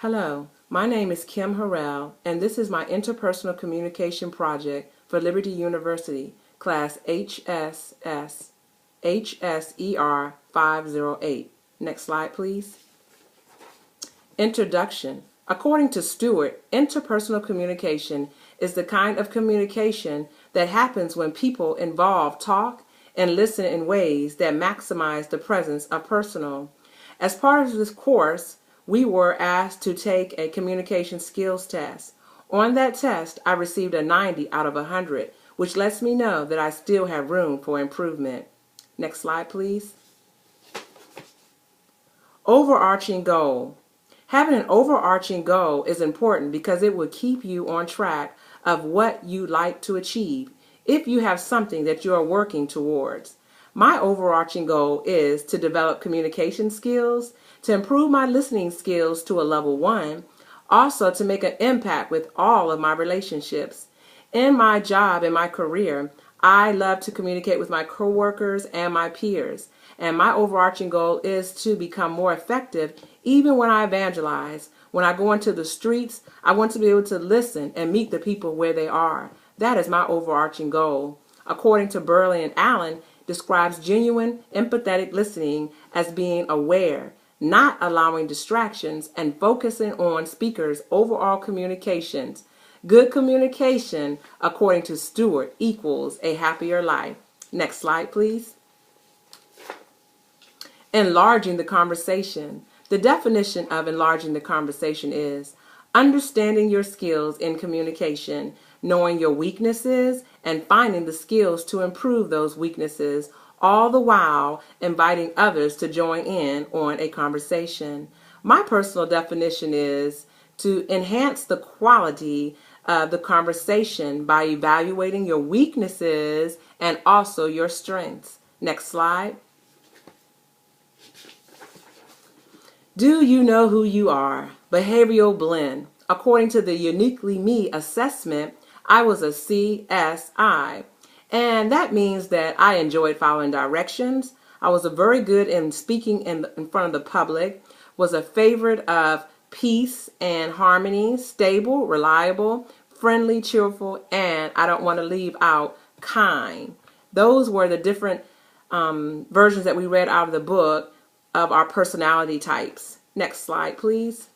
Hello, my name is Kim Harrell, and this is my Interpersonal Communication Project for Liberty University, Class HSER 508. Next slide, please. Introduction. According to Stewart, interpersonal communication is the kind of communication that happens when people involved talk and listen in ways that maximize the presence of personal. As part of this course, we were asked to take a communication skills test. On that test, I received a 90 out of 100, which lets me know that I still have room for improvement. Next slide, please. Overarching goal. Having an overarching goal is important because it will keep you on track of what you'd like to achieve if you have something that you are working towards. My overarching goal is to develop communication skills, to improve my listening skills to a level 1, also to make an impact with all of my relationships. In my job and my career, I love to communicate with my coworkers and my peers, and my overarching goal is to become more effective even when I evangelize. When I go into the streets, I want to be able to listen and meet the people where they are. That is my overarching goal. According to Burley and Allen, describes genuine, empathetic listening as being aware, not allowing distractions, and focusing on speakers' overall communications. Good communication, according to Stewart, equals a happier life. Next slide, please. Enlarging the conversation. The definition of enlarging the conversation is understanding your skills in communication, knowing your weaknesses, and finding the skills to improve those weaknesses, all the while inviting others to join in on a conversation. My personal definition is to enhance the quality of the conversation by evaluating your weaknesses and also your strengths. Next slide. Do you know who you are? Behavioral blend. According to the Uniquely Me assessment, I was a CSI. And that means that I enjoyed following directions. I was very good in speaking in front of the public, was a favorite of peace and harmony, stable, reliable, friendly, cheerful, and I don't want to leave out kind. Those were the different versions that we read out of the book of our personality types. Next slide, please.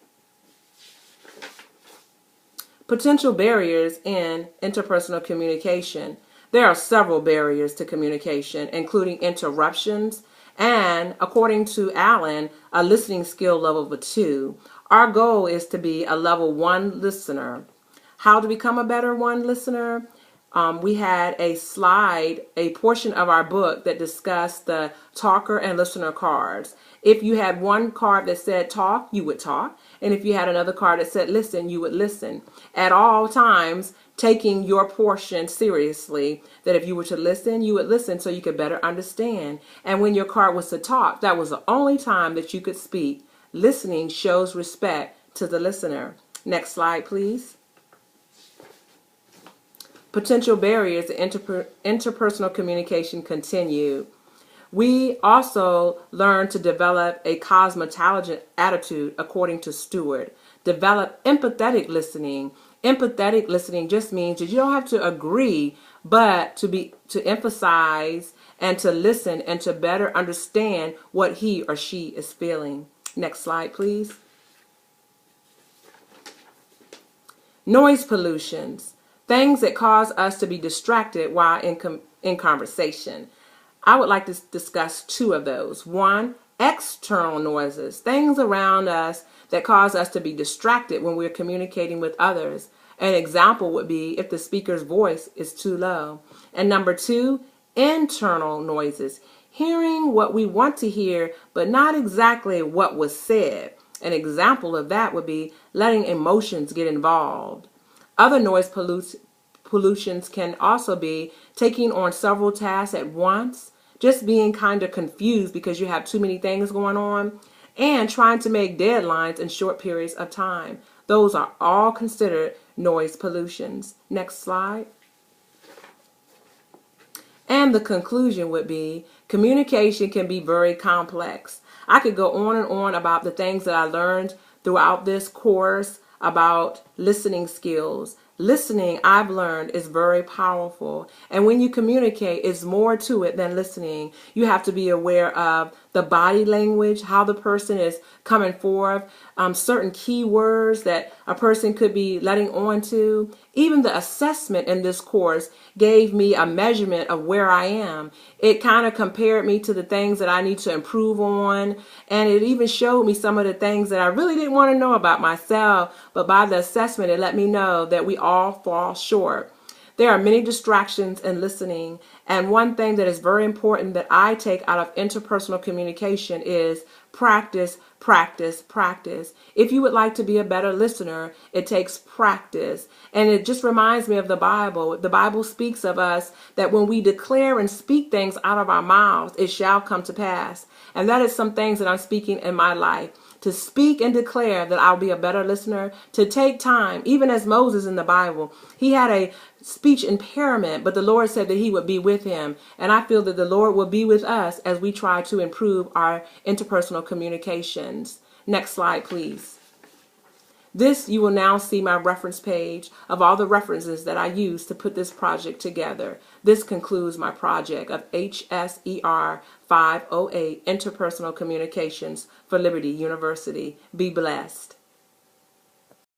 Potential barriers in interpersonal communication. There are several barriers to communication, including interruptions and, according to Allen, a listening skill level of 2. Our goal is to be a level 1 listener. How to become a better 1 listener? We had a slide, a portion of our book that discussed the talker and listener cards. If you had one card that said talk, you would talk. And if you had another card that said listen, you would listen. At all times, taking your portion seriously, that if you were to listen, you would listen so you could better understand. And when your card was to talk, that was the only time that you could speak. Listening shows respect to the listener. Next slide, please. Potential barriers to interpersonal communication continue. We also learn to develop a cosmopolitan attitude, according to Stewart. Develop empathetic listening. Empathetic listening just means that you don't have to agree, but to emphasize and to listen and to better understand what he or she is feeling. Next slide, please. Noise pollutions. Things that cause us to be distracted while in conversation. I would like to discuss 2 of those. 1, external noises, things around us that cause us to be distracted when we're communicating with others. An example would be if the speaker's voice is too low. And number 2, internal noises, hearing what we want to hear, but not exactly what was said. An example of that would be letting emotions get involved. Other noise pollutions can also be taking on several tasks at once, just being kind of confused because you have too many things going on, and trying to make deadlines in short periods of time. Those are all considered noise pollutions. Next slide. And the conclusion would be communication can be very complex. I could go on and on about the things that I learned throughout this course about listening skills. Listening, I've learned, is very powerful. And when you communicate, it's more to it than listening. You have to be aware of the body language, how the person is coming forth, certain key words that a person could be letting on to. Even the assessment in this course gave me a measurement of where I am. It kind of compared me to the things that I need to improve on. And it even showed me some of the things that I really didn't want to know about myself. But by the assessment, it let me know that we all fall short. There are many distractions in listening, and one thing that is very important that I take out of interpersonal communication is practice, practice, practice. If you would like to be a better listener, it takes practice. And it just reminds me of the Bible. The Bible speaks of us that when we declare and speak things out of our mouths, it shall come to pass. And that is some things that I'm speaking in my life. To speak and declare that I'll be a better listener, to take time, even as Moses in the Bible, he had a speech impairment, but the Lord said that he would be with him. And I feel that the Lord will be with us as we try to improve our interpersonal communications. Next slide, please. This, you will now see my reference page of all the references that I used to put this project together. This concludes my project of HSER 508, Interpersonal Communications for Liberty University. Be blessed.